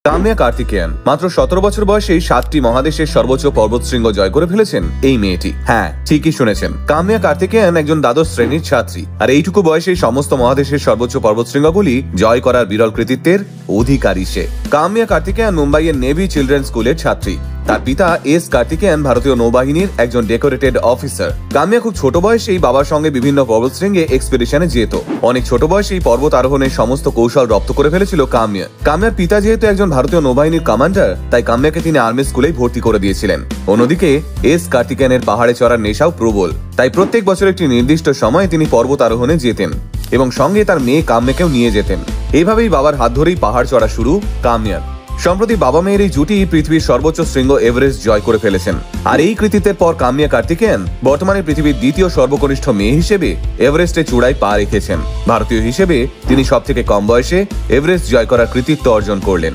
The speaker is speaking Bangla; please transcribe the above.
কাম্যা কার্তিকেয়ান মাত্র 17 বছর বয়সেই 7টি মহাদেশের সর্বোচ্চ পর্বতশৃঙ্গ জয় করে ফেলেছেন এই মেয়েটি। হ্যাঁ, ঠিকই শুনেছেন, কাম্যা কার্তিকেয়ান একজন দ্বাদশ শ্রেণীর ছাত্রী। আর এইটুকু বয়সেই সমস্ত মহাদেশের সর্বোচ্চ পর্বতশৃঙ্গগুলি জয় করার বিরল কৃতিত্বের অধিকারী সে। কাম্যা কার্তিকেয়ান মুম্বাইয়ের নেভি চিলড্রেন স্কুলের ছাত্রী। তার পিতা এস কার্তিকেয়ান ভারতীয় নৌবাহিনীর একজন ডেকোরেটেড অফিসার। কাম্যা খুব ছোট বয়সেই বাবার সঙ্গে বিভিন্ন পর্বতশৃঙ্গে এক্সপেডিশনে যেত। অনেক ছোট বয়সেই পর্বত আরোহণের সমস্ত কৌশল রপ্ত করে ফেলেছিল কাম্যা। কাম্যার পিতা যেহেতু একজন ভারতীয় নৌবাহিনীর কমান্ডার, তাই কাম্যাকে তিনি আর্মি স্কুলেই ভর্তি করে দিয়েছিলেন। অন্যদিকে এস কার্তিকেয়ানের পাহাড়ে চড়ার নেশাও প্রবল, তাই প্রত্যেক বছর একটি নির্দিষ্ট সময়ে তিনি পর্বত আরোহণে যেতেন এবং সঙ্গে তার মেয়ে কাম্যাকেও নিয়ে যেতেন। এইভাবেই বাবার হাত ধরেই পাহাড় চড়া শুরু কাম্যার। সম্প্রতি বাবা মেয়ের এই জুটি পৃথিবীর সর্বোচ্চ শৃঙ্গ এভারেস্ট জয় করে ফেলেছেন। আর এই কৃতিত্বের পর কাম্যা কার্তিকেয়ান বর্তমানে পৃথিবীর দ্বিতীয় সর্বকনিষ্ঠ মেয়ে হিসেবে এভারেস্টের চূড়ায় পা রেখেছেন। ভারতীয় হিসেবে তিনি সবথেকে কম বয়সে এভারেস্ট জয় করার কৃতিত্ব অর্জন করলেন।